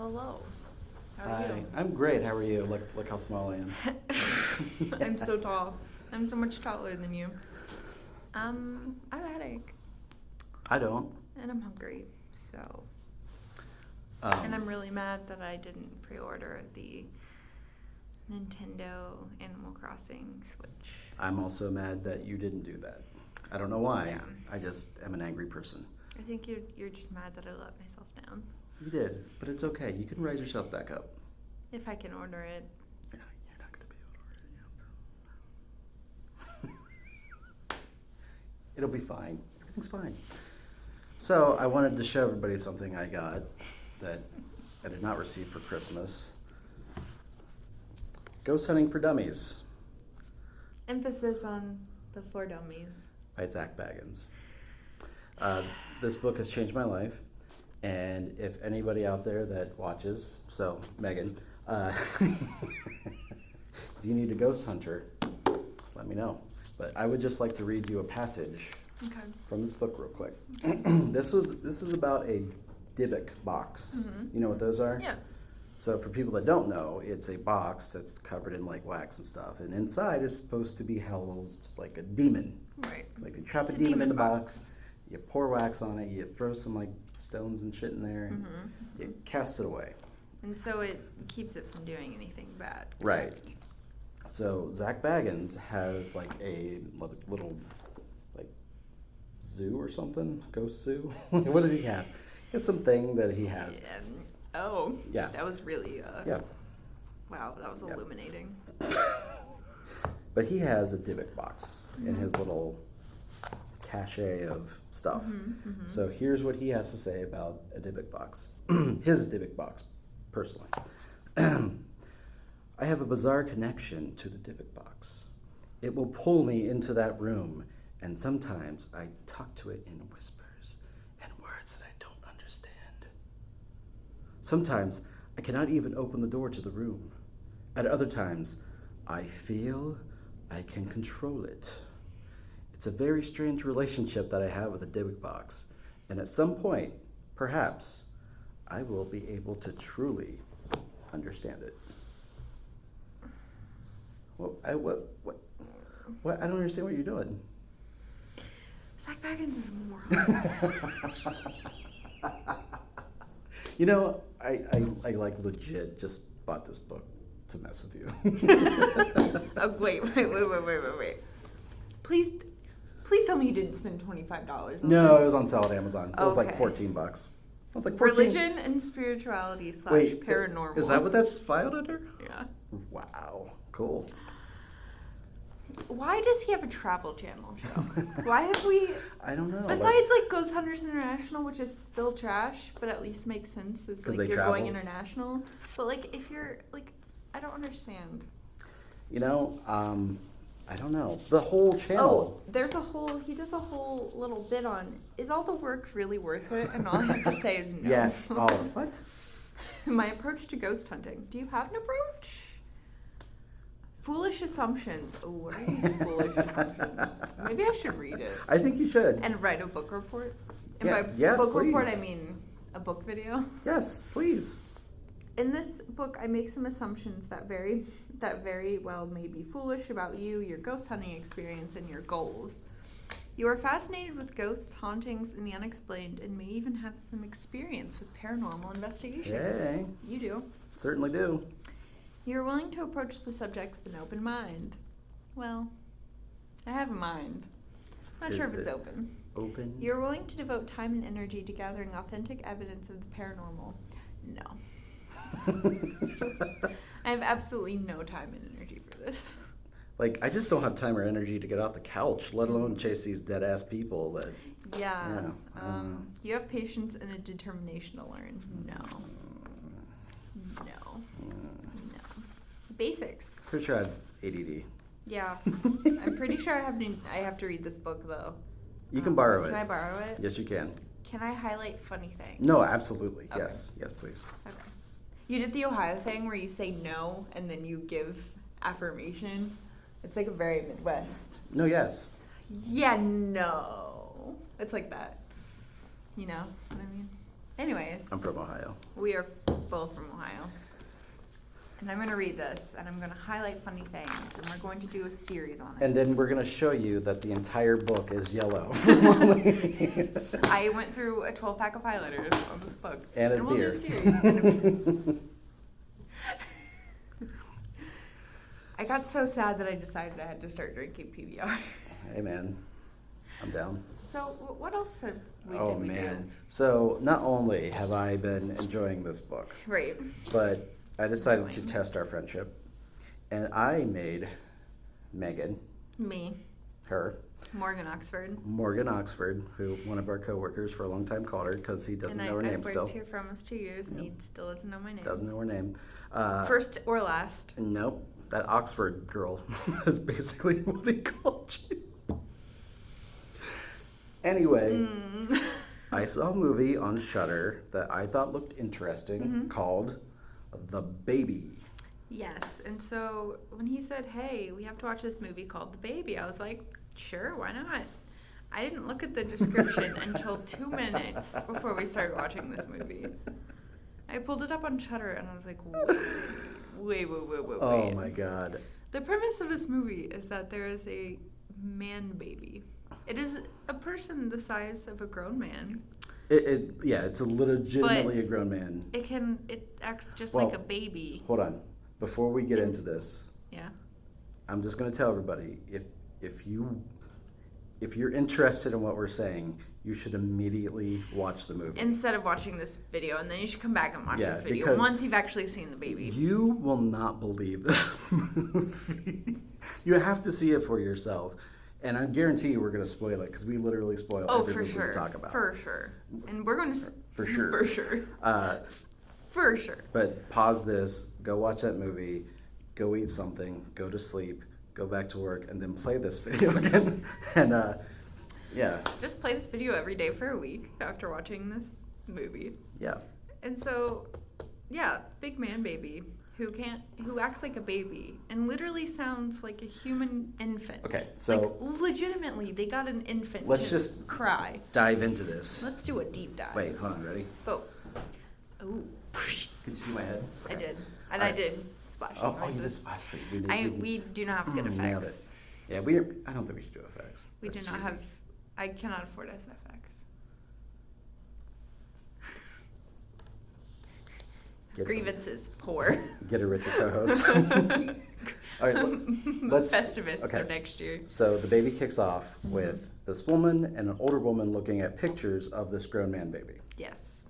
Hello. How are Hi, you? I'm great. How are you? Look how small I am. I'm so tall. I'm so much taller than you. I have a headache I don't. and I'm hungry. So, Um, and I'm really mad that I didn't pre-order the Nintendo Animal Crossing Switch. I'm also mad that you didn't do that. I don't know why. Yeah. I just am an angry person. I think you're just mad that I let myself down. You did, but it's okay. You can raise yourself back up. If I can order it. You're not going to be able to order it. It'll be fine. Everything's fine. So I wanted to show everybody something I got that I did not receive for Christmas. Ghost Hunting for Dummies Emphasis on the for dummies. by Zak Bagans. This book has changed my life, and if anybody out there that watches, so Megan, if you need a ghost hunter, let me know. But I would just like to read you a passage Okay. from this book real quick. This is about a Dybbuk box. Mhm. You know what those are? Yeah. So for people that don't know, it's a box that's covered in like wax and stuff, and inside is supposed to be housed like a demon. Right. Like they trap a A demon in demon the box. box. You pour wax on it. You throw some like stones and shit in there. And you cast it away. And so it keeps it from doing anything bad. Right. So Zak Bagans has like a little like zoo or something, ghost zoo. What does he have? He has something that he has. Oh. Yeah. That was really. Yeah. Wow, that was Yeah. illuminating. But he has a Dybbuk box in his little cache of stuff. So here's what he has to say about a Dybbuk box. His Dybbuk box, personally. I have a bizarre connection to the Dybbuk box. It will pull me into that room, and sometimes I talk to it in whispers and words that I don't understand. Sometimes I cannot even open the door to the room. At other times, I feel I can control it. It's a very strange relationship that I have with the Dybbuk box, and at some point, perhaps, I will be able to truly understand it. What? I don't understand what you're doing. Zak Bagans is a moron. You know, I like legit just bought this book to mess with you. Oh, wait. Please tell me you didn't spend $25 on this. No, it was on sale at Amazon. It was like Okay. $14. I was like 14. Religion and spirituality / Wait, paranormal. Is that what that's filed under? Yeah. Wow, cool. Why does he have a travel channel show? Why have we... I don't know. Besides, like, Ghost Hunters International, which is still trash, but at least makes sense, is, 'Cause like, they you're going travel? international. But, like, if you're, like, I don't understand. You know, I don't know. The whole channel. Oh, he does a whole little bit on, is all the work really worth it? And all I have to say is no. Yes. Oh, what? My approach to ghost hunting. Do you have an approach? Foolish assumptions. Oh, what are these foolish assumptions? Maybe I should read it. I think you should. And write a book report. And Yeah, by yes, book report, please. I mean a book video. Yes, please. In this book, I make some assumptions that very well may be foolish about you, your ghost hunting experience, and your goals. You are fascinated with ghosts, hauntings, and the unexplained, and may even have some experience with paranormal investigations. Yay. You do. Certainly do. You're willing to approach the subject with an open mind. Well, I have a mind. Not sure Is if it's it open. Open. You're willing to devote time and energy to gathering authentic evidence of the paranormal. No. I have absolutely no time and energy for this. Like, I just don't have time or energy to get off the couch, let alone chase these dead ass people that. Yeah. Yeah, You have patience and a determination to learn. No. No. Basics. Pretty sure I have ADD. Yeah. I'm pretty sure I have to read this book though. You can borrow it. Can I borrow it? Yes, you can. Can I highlight funny things? No, absolutely. Okay. Yes. Yes, please. Okay. You did the Ohio thing where you say no and then you give affirmation. It's like a very Midwest. No, yes. Yeah, no. It's like that. You know what I mean? Anyways, I'm from Ohio. we are both from Ohio. And I'm going to read this, and I'm going to highlight funny things, and we're going to do a series on it. And then we're going to show you that the entire book is yellow. I went through a 12-pack of highlighters on this book. And a we'll beer. do a series. I got so sad that I decided I had to start drinking PBR. Hey, man. I'm down. So, what else have we Oh, did we man. do? So, not only have I been enjoying this book, Right. but I decided to test our friendship. And I made Megan, Me. her, Morgan Oxford. Morgan Oxford, who one of our coworkers for a long time called her because he doesn't know her name I've still. worked here for almost 2 years, and he still doesn't know my name. Doesn't know her name. First or last. Nope. That Oxford girl is basically what he called you. Anyway, I saw a movie on Shudder that I thought looked interesting called The Baby. Yes, and so when he said, hey, we have to watch this movie called The Baby, I was like, sure, why not? I didn't look at the description until 2 minutes before we started watching this movie. I pulled it up on Shudder, and I was like, wait. Oh my god. The premise of this movie is that there is a man baby. It is a person the size of a grown man. It's a legitimately a grown man. It acts just like a baby. Hold on. Before we get into this, Yeah. I'm just going to tell everybody, if you're interested in what we're saying, you should immediately watch the movie. Instead of watching this video, and then you should come back and watch this video because once you've actually seen the baby. You will not believe this movie. You have to see it for yourself. And I guarantee you we're going to spoil it because we literally spoil every movie we talk about. For sure. And we're going to... For sure. For sure. For sure. But pause this, go watch that movie, go eat something, go to sleep, go back to work, and then play this video again. And yeah. Just play this video every day for a week after watching this movie. Yeah. And so, yeah, big man baby who acts like a baby and literally sounds like a human infant. Okay, so like, legitimately, they got an infant let's to just cry. Dive into this. Let's do a deep dive. Wait, hold on, ready? Oh. Ooh. Can you see my head? I did. And Right. I did splash. Oh, you did splash. We do not have good effects. Nailed it. Yeah, I don't think we should do effects. We That's do not cheesy. have. I cannot afford SFX. Grievances, poor. Get a richer co-host. All right, let's. Festivus okay. for next year. So the baby kicks off with this woman and an older woman looking at pictures of this grown man baby. Yes.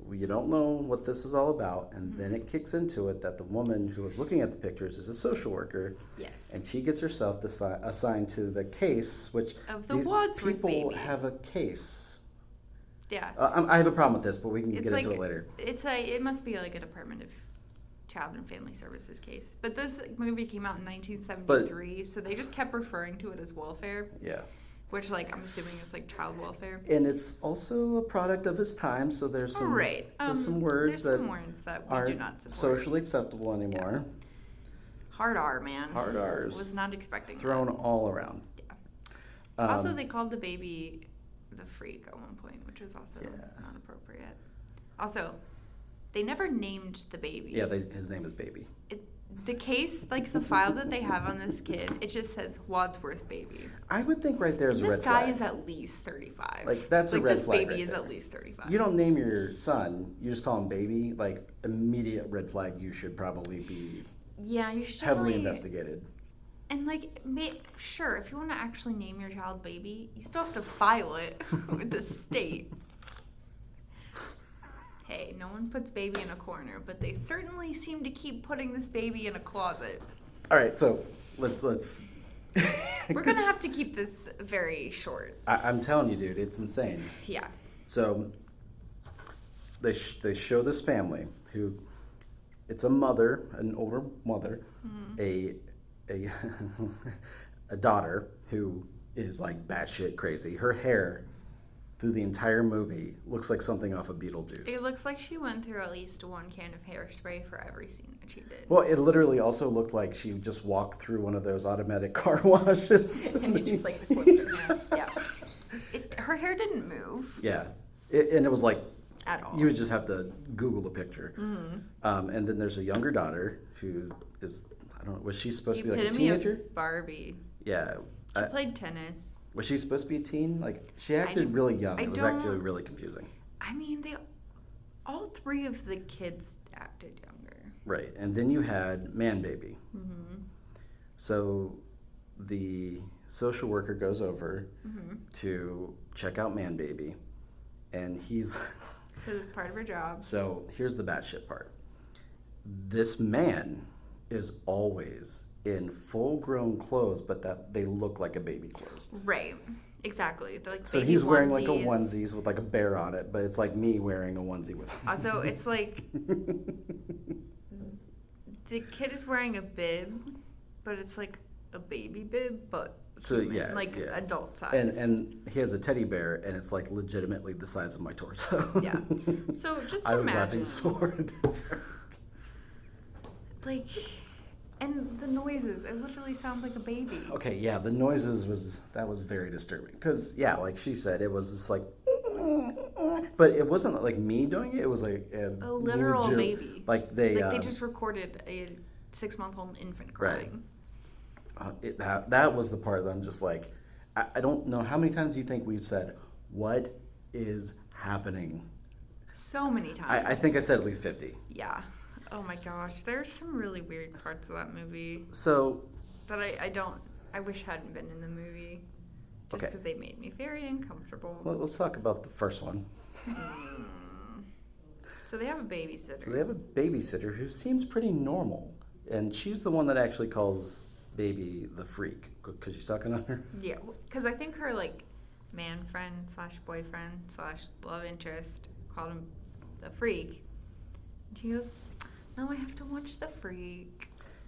You don't know what this is all about, and then it kicks into it that the woman who was looking at the pictures is a social worker. Yes. And she gets herself assigned to the case, which Of the these Wadsworth people baby. have a case. Yeah. I have a problem with this, but we can It's get like, into it later. it must be like a Department of Child and Family Services case. But this movie came out in 1973, so they just kept referring to it as welfare. Yeah. Which, like, I'm assuming it's like child welfare. And it's also a product of its time, so there's some there's some words that we aren't do not support. socially acceptable anymore. Hard R, man. Hard R's. Was not expecting Thrown that. all around. Yeah. Also, they called the baby the freak at one point, which was also not appropriate. Also, they never named the baby. Yeah, his name is Baby. The case, like the file that they have on this kid, it just says Wadsworth baby. I would think right there is a red flag. This guy is at least 35. Like, that's a red this flag baby right is there. at least 35. You don't name your son, you just call him Baby. Like, immediate red flag, you should probably be Yeah, you should heavily investigated. And like, sure, if you want to actually name your child Baby, you still have to file it with the state. Hey, no one puts baby in a corner, but they certainly seem to keep putting this baby in a closet. All right, so let's. We're gonna have to keep this very short. I'm telling you, dude, it's insane. Yeah. So they show this family who, it's a mother, an older mother, a a daughter who is like batshit crazy. Her hair through the entire movie looks like something off of Beetlejuice. It looks like she went through at least one can of hairspray for every scene that she did. Well, it literally also looked like she just walked through one of those automatic car washes. And it just like flipped her hair. Yeah. Her hair didn't move. Yeah. And it was like At all. You would just have to Google the picture. Mm-hmm. And then there's a younger daughter who is, I don't know, was she supposed to be like a epitome of teenager? Barbie. Yeah. She played tennis. Was she supposed to be a teen? Like, she acted really young. It was actually really confusing. I mean, all three of the kids acted younger. Right. And then you had Man Baby. Mm-hmm. So the social worker goes over to check out Man Baby, and he's... Because it's part of her job. So here's the batshit part. This man is always in full-grown clothes, but that they look like a baby clothes. Right. Exactly. They're like so baby he's wearing onesies. like a onesie with like a bear on it, but it's like me wearing a onesie with. Also, it's like the kid is wearing a bib, but it's like a baby bib, but human, adult size. And he has a teddy bear, and it's like legitimately the size of my torso. Yeah. So just I was imagine. laughing so hard. Like, and the noises, it literally sounds like a baby. Okay, yeah, the noises was very disturbing. Because, yeah, like she said, it was just like, but it wasn't like me doing it, it was like a literal baby. Like they just recorded a 6-month-old infant crying. Right. That was the part that I'm just like, I don't know how many times do you think we've said, what is happening? So many times. I think I said at least 50. Yeah. Oh my gosh, there's some really weird parts of that movie. So that I wish hadn't been in the movie. Just because they made me very uncomfortable. Well, let's talk about the first one. So they have a babysitter. So they have a babysitter who seems pretty normal. And she's the one that actually calls Baby the freak. Because she's talking on her? Yeah, because I think her like man friend / boyfriend / love interest called him the freak. And she goes, "No, I have to watch the freak."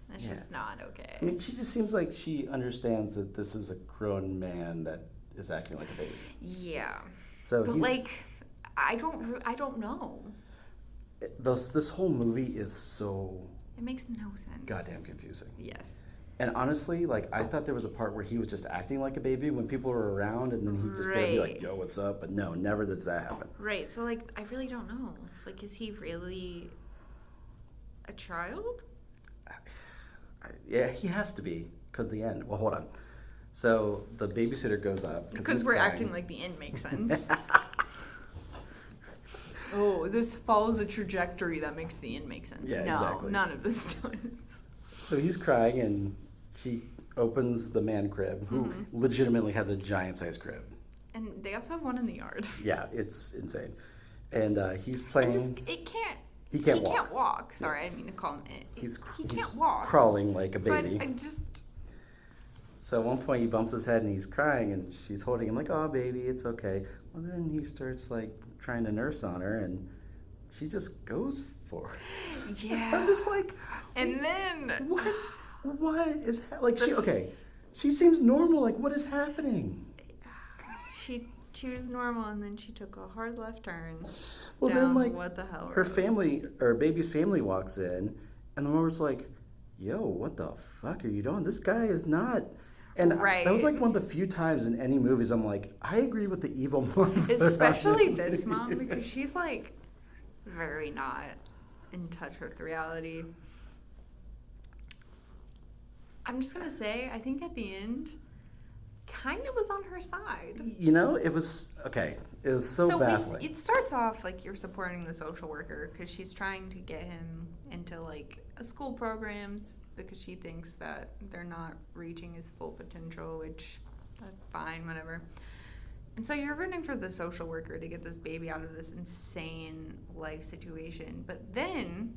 That's just not okay. I mean, she just seems like she understands that this is a grown man that is acting like a baby. Yeah. So but like, I don't know. This whole movie is so... It makes no sense. Goddamn confusing. Yes. And honestly, like, I thought there was a part where he was just acting like a baby when people were around, and then he'd just be like, "Yo, what's up?" But no, never does that happen. Right. So like, I really don't know. Like, is he really a child? Yeah, he has to be, because the end. Well, hold on. So the babysitter goes up. Because we're acting like the end makes sense. Oh, this follows a trajectory that makes the end make sense. Yeah, no, exactly. None of this does. So he's crying, and she opens the man crib, who legitimately has a giant-sized crib. And they also have one in the yard. Yeah, it's insane. And he's playing... He can't He can't walk. Sorry, I didn't mean to call him it. He can't walk. Crawling like a baby. I just... So at one point he bumps his head and he's crying, and she's holding him like, "Oh, baby, it's okay." Well, then he starts like trying to nurse on her, and she just goes for it. Yeah. I'm just like, and then what is like she seems normal. Like, what is happening? She was normal, and then she took a hard left turn. Well, then like what the hell? Her family, or baby's family, walks in, and the mother's like, "Yo, what the fuck are you doing? This guy is not." And that was like one of the few times in any movies I'm like, I agree with the evil mom. Especially this mom, because she's like very not in touch with reality. I'm just gonna say, I think at the end, kind of was on her side. You know, it was okay. It was so baffling. It starts off like you're supporting the social worker because she's trying to get him into like school programs because she thinks that they're not reaching his full potential, which that's fine, whatever. And so you're rooting for the social worker to get this baby out of this insane life situation. But then,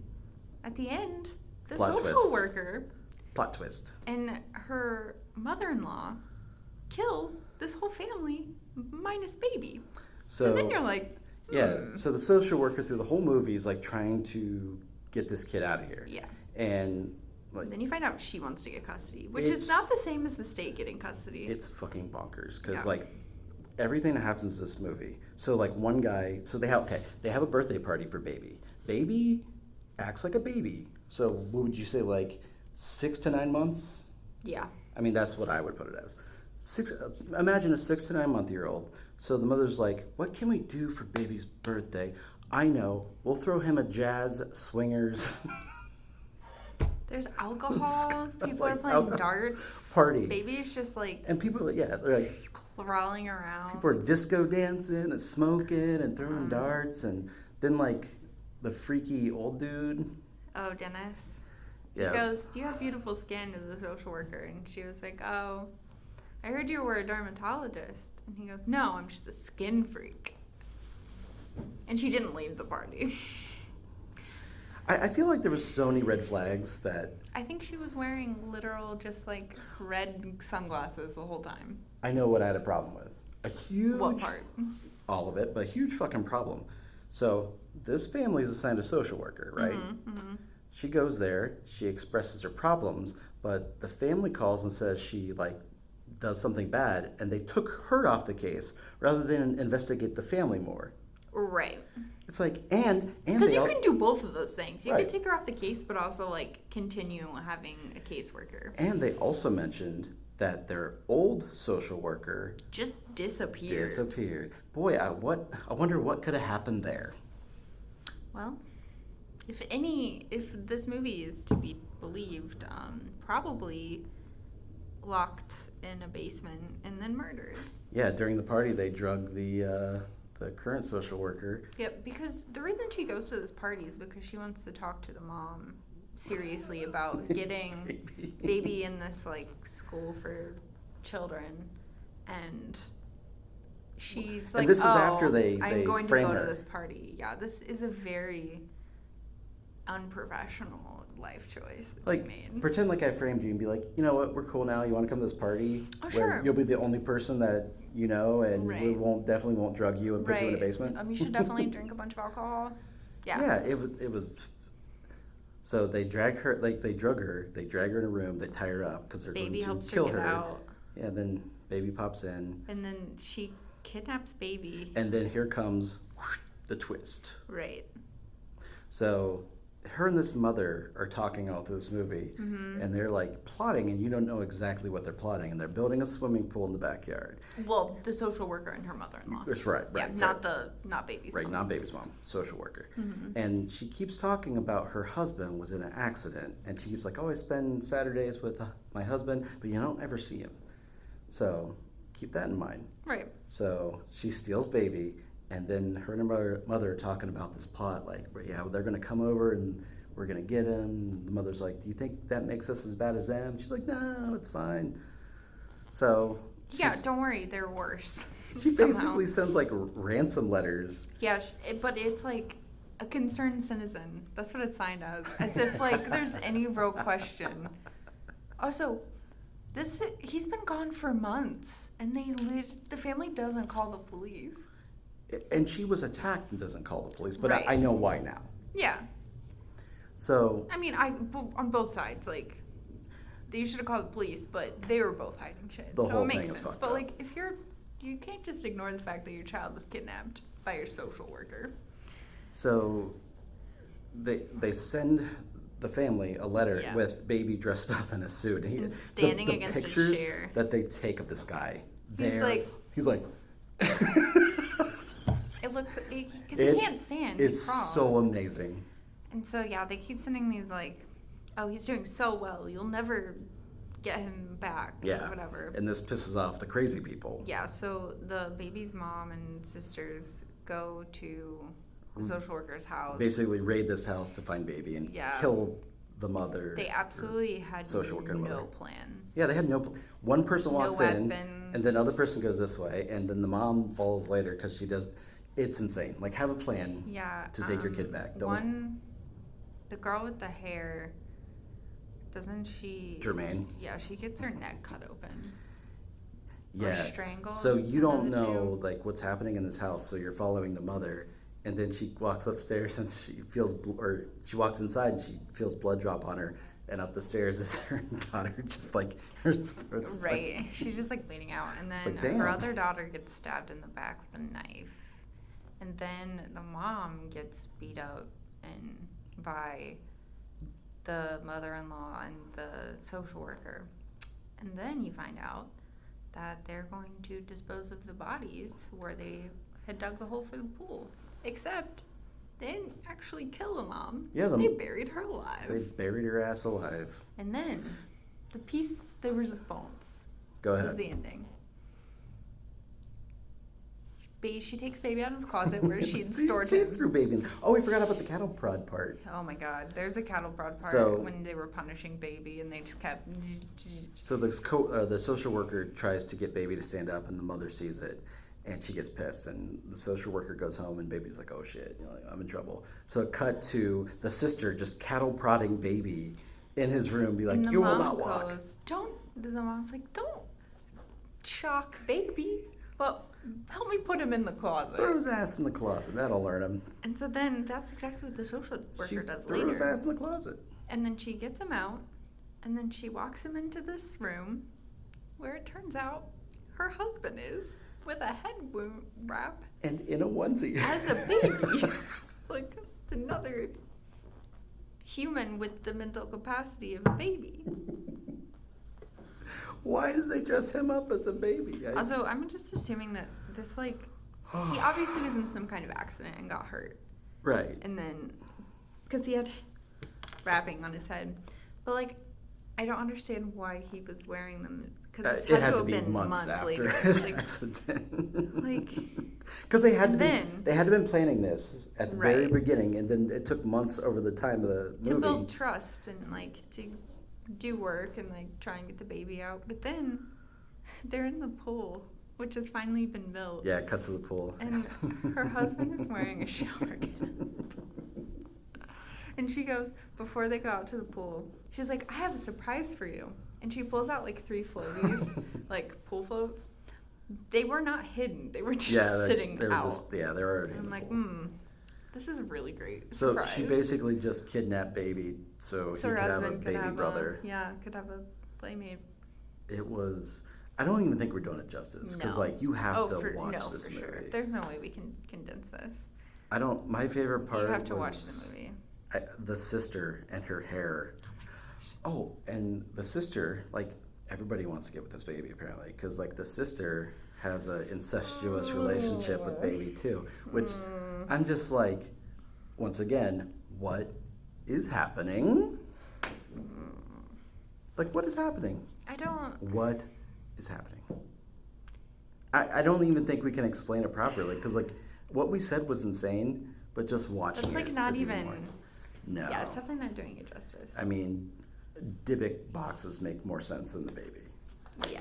at the end, the social worker... Plot twist. And her mother-in-law kill this whole family minus baby. So then you're like... Yeah, so the social worker through the whole movie is like trying to get this kid out of here. Yeah. And... like, then you find out she wants to get custody, which is not the same as the state getting custody. It's fucking bonkers because like everything that happens in this movie. So like one guy, so they have a birthday party for baby. Baby acts like a baby. So what would you say, like 6 to 9 months? Yeah. I mean, that's what I would put it as. Imagine a 6 to 9 month year old. So the mother's like, "What can we do for baby's birthday?" I know. We'll throw him a jazz swingers There's alcohol. People are Like, playing alcohol darts. party. Baby's just like And people, yeah, they're like, crawling around. people are disco dancing and smoking and throwing darts. And then, like, the freaky old dude. Oh, Dennis. Yes. He goes, "Do you have beautiful skin?" to the social worker. And she was like, "Oh, I heard you were a dermatologist." And he goes, "No, I'm just a skin freak." And she didn't leave the party. I feel like there was so many red flags that I think she was wearing literal just like red sunglasses the whole time. I know what I had a problem with. A huge... What part? All of it, but a huge fucking problem. So this family is assigned a social worker, right? Mm-hmm. She goes there, she expresses her problems, but the family calls and says she like does something bad, and they took her off the case rather than investigate the family more. Right. It's like, and Because they you all, can do both of those things. You Right. could take her off the case, but also like continue having a caseworker. and they also mentioned that their old social worker Just disappeared. disappeared. Boy, I wonder what could have happened there. Well, if this movie is to be believed, probably locked in a basement and then murdered. Yeah, during the party they drug the current social worker. Yep, because the reason she goes to this party is because she wants to talk to the mom seriously about getting baby in this like school for children, and she's like, And this is "Oh, after they I'm going to frame go her. to this party." Yeah, this is a very unprofessional life choice that Like, she made. pretend like I framed you and be like, you know what, we're cool now. You want to come to this party Oh, where sure. you'll be the only person that you know, and we Right. definitely won't drug you and put you in a basement. You should definitely drink a bunch of alcohol. Yeah. Yeah, it was. So they drag her, like they drug her. They drag her in a room. They tie her up because they're Baby going helps to her kill get her. out, Yeah, then baby pops in, and then she kidnaps baby. and then here comes the twist. Right. So her and this mother are talking all through this movie, Mm-hmm. and they're like plotting, and you don't know exactly what they're plotting, and they're building a swimming pool in the backyard. Well, the social worker and her mother-in-law. That's right, Yeah, right. not baby's Right, mom. not baby's mom, social worker. Mhm. And she keeps talking about her husband was in an accident, and she keeps like, "Oh, I spend Saturdays with my husband, but you don't ever see him." So keep that in mind. Right. So she steals baby, and then her and her mother are talking about this plot, like, yeah, they're gonna come over and we're gonna get him. The mother's like, "Do you think that makes us as bad as them?" She's like, "No, it's fine." So Yeah, don't worry, they're worse. she somehow. basically sends like ransom letters. Yeah, but it's like a concerned citizen. That's what it's signed as if like there's any real question. Also, he's been gone for months, and the family doesn't call the police. And she was attacked and doesn't call the police, but Right. I know why now. Yeah, So I mean, on both sides, like they should have called the police, but they were both hiding shit, The so whole it makes thing is sense. fucked But up. like, if you can't just ignore the fact that your child was kidnapped by your social worker. So they send the family a letter Yeah. with baby dressed up in a suit. And standing the against a pictures chair. that they take of this guy. He's like It looks because It he can't stand. it's he crawls. so amazing. And so yeah, they keep sending these like, "Oh, he's doing so well. You'll never get him back." Yeah. Or whatever. And this pisses off the crazy people. Yeah. So the baby's mom and sisters go to the social worker's house. Basically raid this house to find baby and Yeah. kill the mother. They absolutely had social worker and no mother. plan. Yeah, they had one person No walks in, weapons. and then another person goes this way, and then the mom follows later because she does. It's insane. Like, have a plan. Yeah. To take your kid back. The girl with the hair, doesn't she? Jermaine. Yeah, she gets her neck cut open. Yeah. Or strangled. So you don't one of the know two. like what's happening in this house. So you're following the mother, and then she walks upstairs and she feels, or she walks inside and she feels blood drop on her, and up the stairs is her daughter, just like her throat's Right. She's just like bleeding out, and then like, damn. her other daughter gets stabbed in the back with a knife, and then the mom gets beat up by the mother-in-law and the social worker, and then you find out that they're going to dispose of the bodies where they had dug the hole for the pool. Except They didn't actually kill the mom. Yeah, they buried her alive. They buried her ass alive. And then the piece de resistance. Go ahead. Was the ending. She takes baby out of the closet where she'd stored him. Threw baby in. Oh, we forgot about the cattle prod part. Oh my God, there's a cattle prod part when they were punishing baby and they just kept. So the social worker tries to get baby to stand up and the mother sees it and she gets pissed and the social worker goes home and baby's like, oh shit, I'm in trouble. So it cut to the sister just cattle prodding baby in his room, be like, you will not walk. The mom's like, don't shock baby. Well, help me put him in the closet. Throw his ass in the closet. That'll learn him. And so then that's exactly what the social worker does later. Throw his ass in the closet. And then she gets him out, and then she walks him into this room where it turns out her husband is with a head wound wrap. And in a onesie. As a baby. Like another human with the mental capacity of a baby. Why did they dress him up as a baby? Also, I'm just assuming that this, like, he obviously was in some kind of accident and got hurt. Right. And then, because he had wrapping on his head. But, like, I don't understand why he was wearing them. Because it had to be months after later. his accident. Like, because they had to have been planning this at the very beginning, and then it took months over the time of the movie to build trust and, like, to do work and like try and get the baby out, but then they're in the pool, which has finally been built. Yeah, it cuts to the pool. And her husband is wearing a shower cap. And she goes, before they go out to the pool, she's like, I have a surprise for you. And she pulls out like 3 floaties, like pool floats. They were not hidden. They were just sitting out. They were already in I'm the like, pool. This is a really great So surprise. she basically just kidnapped baby so he could have a baby brother. Could have a playmate. It was... I don't even think we're doing it justice. Because, like, you have to watch this movie. Sure. There's no way we can condense this. I don't... My favorite part was... You have to watch the movie. The sister and her hair. Oh, my gosh. Oh, and the sister, like, everybody wants to get with this baby, apparently. Because, like, the sister has an incestuous relationship with baby, too. Which... I'm just like, once again, what is happening? Like, what is happening? What is happening? I don't even think we can explain it properly, because, like, what we said was insane, but just watching That's, like, it not is even... more. No. Yeah, it's definitely not doing it justice. I mean, Dybbuk boxes make more sense than the baby. Yeah.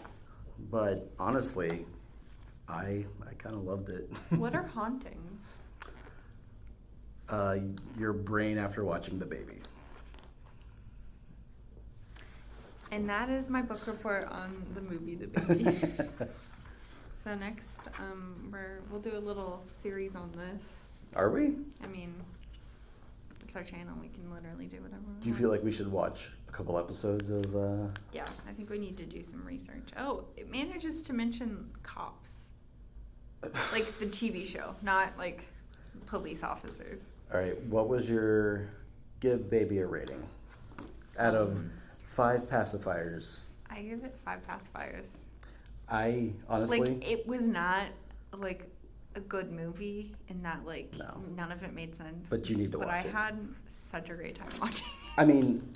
But, honestly, I kind of loved it. What are hauntings? Your brain after watching the baby. And that is my book report on the movie The Baby. So next, we'll do a little series on this. Are we? I mean, it's our channel. We can literally do whatever we want. Do you feel like we should watch a couple episodes of... Yeah, I think we need to do some research. Oh, it manages to mention cops. Like the TV show, not like police officers. All right, what was your give baby a rating out of 5 pacifiers? I give it 5 pacifiers. I honestly, like, it was not like a good movie in that, like, none of it made sense. But you need to watch it. But I had such a great time watching it. I mean,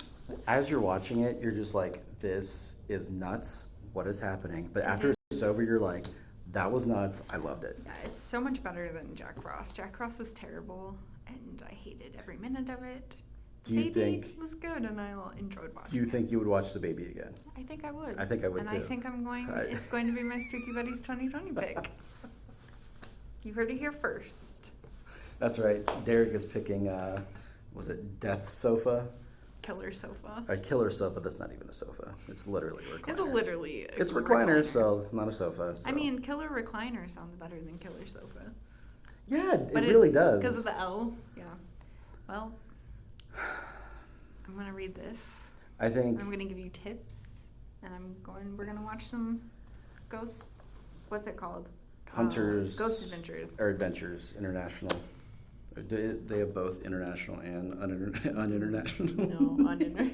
as you're watching it, you're just like, this is nuts. What is happening? But after it's over, you're like, that was nuts. I loved it. Yeah, it's so much better than Jack Frost. Jack Frost was terrible, and I hated every minute of it. Do you think it was good, and I enjoyed watching. Do you think you would watch The Baby again? I think I would. I think I would and too. And I think it's going to be my Spooky Buddies 2020 pick. You heard it here first. That's right. Derek is picking, was it Death Sofa? Killer Sofa. A Killer Sofa. That's not even a sofa. It's literally a recliner. It's a recliner, so not a sofa. So. I mean, Killer Recliner sounds better than Killer Sofa. Yeah, it really does. Because of the L. Yeah. Well, I'm going to read this. I'm going to give you tips, and we're going to watch some ghost, what's it called? Hunters. Ghost Adventures. Or Adventures International. They have both international and uninternational. No, uninternational.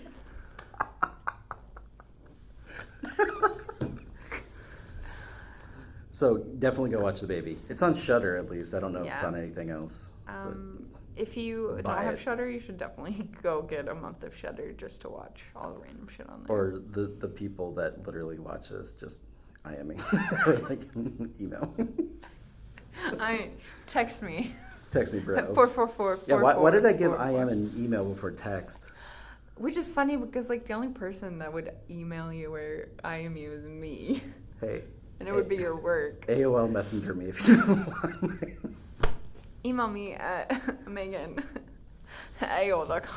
So definitely go watch The Baby. It's on Shudder at least. I don't know if it's on anything else. If you Buy don't have it. Shudder, you should definitely go get a month of Shudder just to watch all the random shit on there. Or the people that literally watch this just IMing. Or like email. Text me. Text me, bro. 444. Yeah, why did I give IM an email before text? Which is funny because like the only person that would email you or IM you is me. Hey. And it would be your work. AOL Messenger me if you want. Email me at Megan@AOL.com.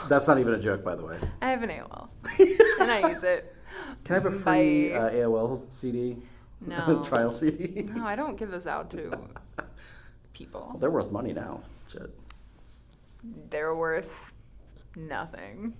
That's not even a joke, by the way. I have an AOL. And I use it. Can I have a free Bye. AOL CD? No. Trial CD? No, I don't give those out to people. Well, they're worth money now. Shit. They're worth nothing.